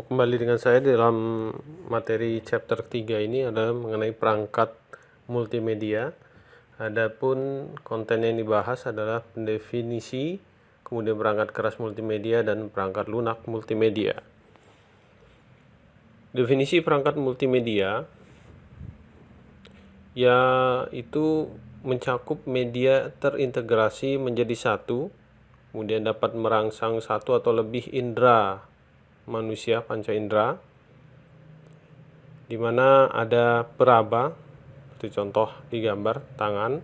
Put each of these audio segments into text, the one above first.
Kembali dengan saya dalam materi chapter 3 ini adalah mengenai perangkat multimedia. Adapun konten yang dibahas adalah definisi, kemudian perangkat keras multimedia dan perangkat lunak multimedia. Definisi perangkat multimedia yaitu mencakup media terintegrasi menjadi satu, kemudian dapat merangsang satu atau lebih indera manusia, panca indera, di mana ada peraba, seperti contoh di gambar tangan,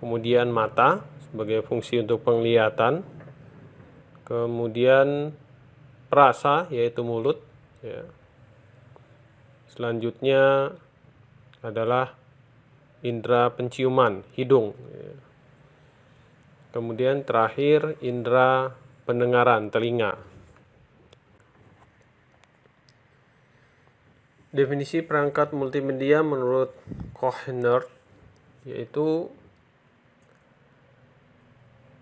kemudian mata sebagai fungsi untuk penglihatan, kemudian perasa yaitu mulut, ya. Selanjutnya adalah indera penciuman, hidung, ya. Kemudian terakhir indera pendengaran, telinga. Definisi perangkat multimedia menurut Kohner yaitu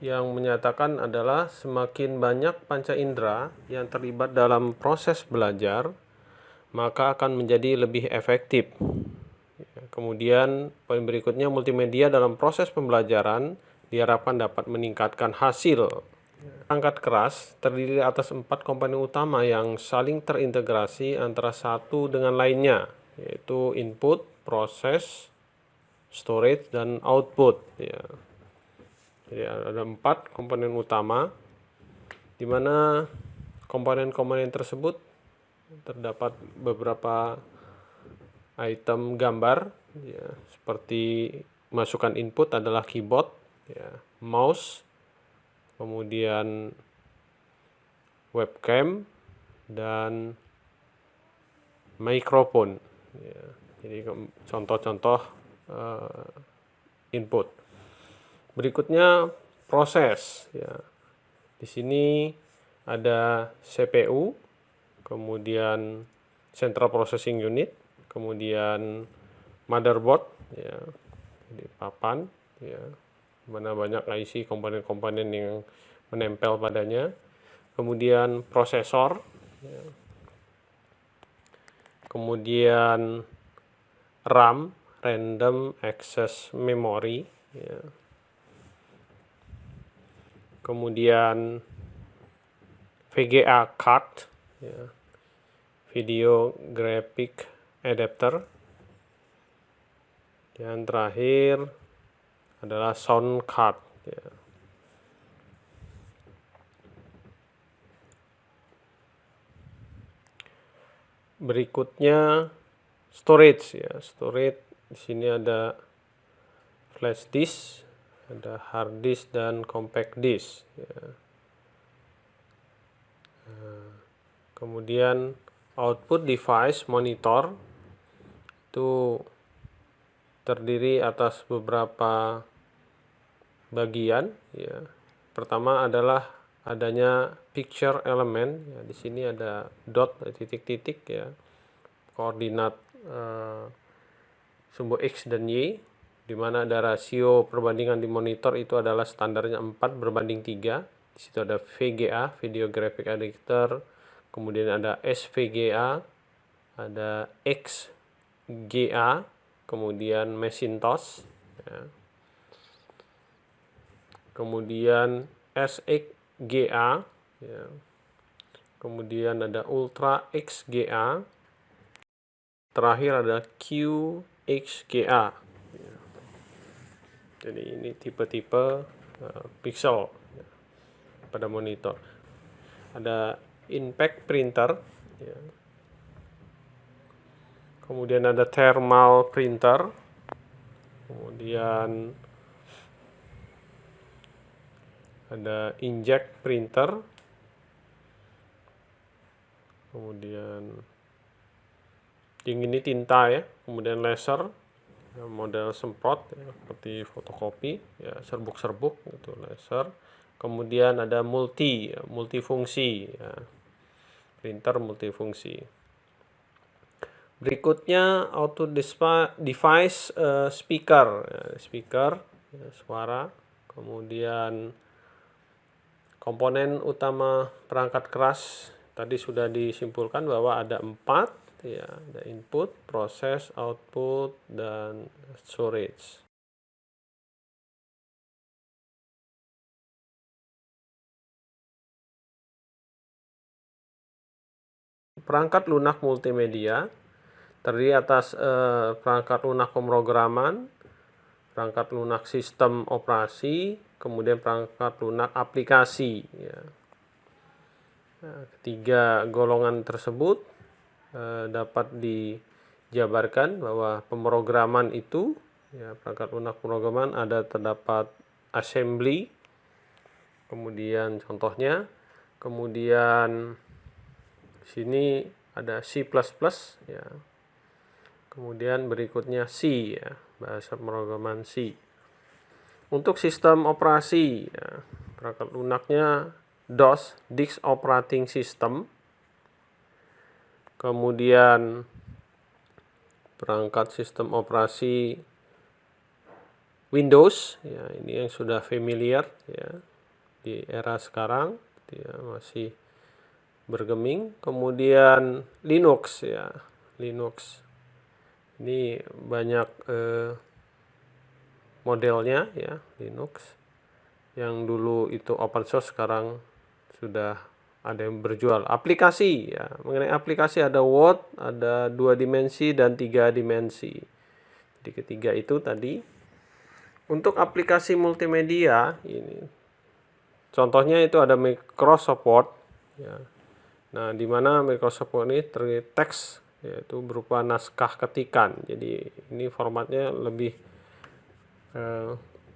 yang menyatakan adalah semakin banyak panca indera yang terlibat dalam proses belajar, maka akan menjadi lebih efektif. Kemudian poin berikutnya, multimedia dalam proses pembelajaran diharapkan dapat meningkatkan hasil. Perangkat keras terdiri atas 4 komponen utama yang saling terintegrasi antara satu dengan lainnya, yaitu input, proses, storage, dan output. Ya. Jadi ada 4 komponen utama, di mana komponen-komponen tersebut terdapat beberapa item gambar, ya, seperti masukkan input adalah keyboard, ya, mouse, kemudian webcam, dan mikrofon. Ya, jadi contoh-contoh input. Berikutnya proses. Ya. Di sini ada CPU, kemudian Central Processing Unit, kemudian motherboard, ya, jadi papan, ya, mana banyak IC komponen-komponen yang menempel padanya, kemudian prosesor, ya, kemudian RAM, Random Access Memory, ya, kemudian VGA card, ya, Video Graphic Adapter, dan terakhir adalah sound card, ya. Berikutnya storage, ya. Storage di sini ada flash disk, ada hard disk, dan compact disk, ya. Kemudian output device monitor itu terdiri atas beberapa bagian, ya. Pertama adalah adanya picture element, ya. Di sini ada dot, titik-titik, ya, koordinat sumbu X dan Y, di mana ada rasio perbandingan di monitor itu adalah standarnya 4:3. Di situ ada VGA, Video Graphic Adapter, kemudian ada SVGA, ada XGA, kemudian Macintosh, ya. Kemudian SXGA, ya. Kemudian ada Ultra XGA, terakhir ada QXGA, ya. Jadi ini tipe-tipe pixel, ya, pada monitor. Ada impact printer, ya. Kemudian ada thermal printer, kemudian ada inkjet printer, kemudian ini tinta, ya, kemudian laser, ya, model semprot, ya, seperti fotokopi, ya, serbuk-serbuk itu laser. Kemudian ada multifungsi, ya, printer multifungsi. Berikutnya auto device speaker, ya, speaker, ya, suara. Kemudian komponen utama perangkat keras tadi sudah disimpulkan bahwa ada 4 ya, ada input, proses, output, dan storage. Perangkat lunak multimedia terdiri atas perangkat lunak pemrograman, perangkat lunak sistem operasi, kemudian perangkat lunak aplikasi. Ya. Nah, ketiga golongan tersebut dapat dijabarkan bahwa pemrograman itu, ya, perangkat lunak pemrograman terdapat assembly, kemudian contohnya, kemudian sini ada C++, ya. Kemudian berikutnya C, ya, bahasa pemrograman C. Untuk sistem operasi, ya, perangkat lunaknya DOS, Disk Operating System. Kemudian perangkat sistem operasi Windows, ya, ini yang sudah familiar ya di era sekarang, ya, masih bergeming. Kemudian Linux, ya, Linux ini banyak modelnya, ya, Linux yang dulu itu open source, sekarang sudah ada yang berjual. Aplikasi, ya, mengenai aplikasi ada Word, ada 2 dimensi dan 3 dimensi. Jadi ketiga itu tadi. Untuk aplikasi multimedia ini contohnya itu ada Microsoft Word, ya. Nah, di mana Microsoft Word ini terdiri teks, yaitu berupa naskah ketikan. Jadi ini formatnya lebih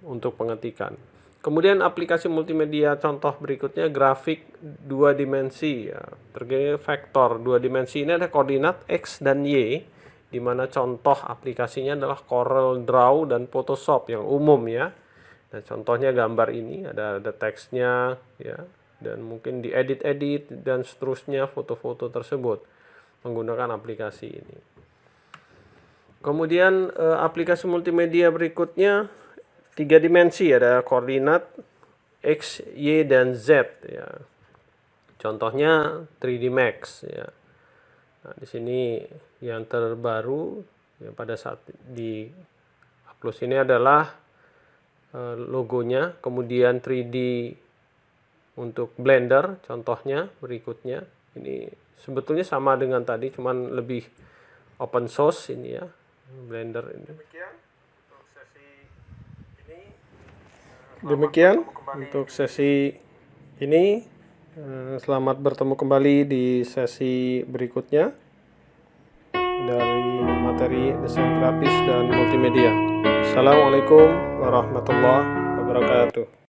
untuk pengetikan. Kemudian aplikasi multimedia contoh berikutnya grafik 2 dimensi, ya. Terdiri vektor 2 dimensi, ini ada koordinat X dan Y, di mana contoh aplikasinya adalah Corel Draw dan Photoshop yang umum, ya. Nah, contohnya gambar ini ada teksnya, ya, dan mungkin diedit-edit dan seterusnya foto-foto tersebut menggunakan aplikasi ini. Kemudian aplikasi multimedia berikutnya 3 dimensi, ada koordinat X, Y, dan Z, ya. Contohnya 3D Max, ya. Nah, di sini yang terbaru, ya, pada saat di upload ini adalah logonya, kemudian 3D untuk Blender contohnya berikutnya. Ini sebetulnya sama dengan tadi, cuman lebih open source ini, ya, Blender ini. Demikian untuk sesi ini. Selamat bertemu kembali di sesi berikutnya dari materi desain grafis dan multimedia. Assalamualaikum warahmatullahi wabarakatuh.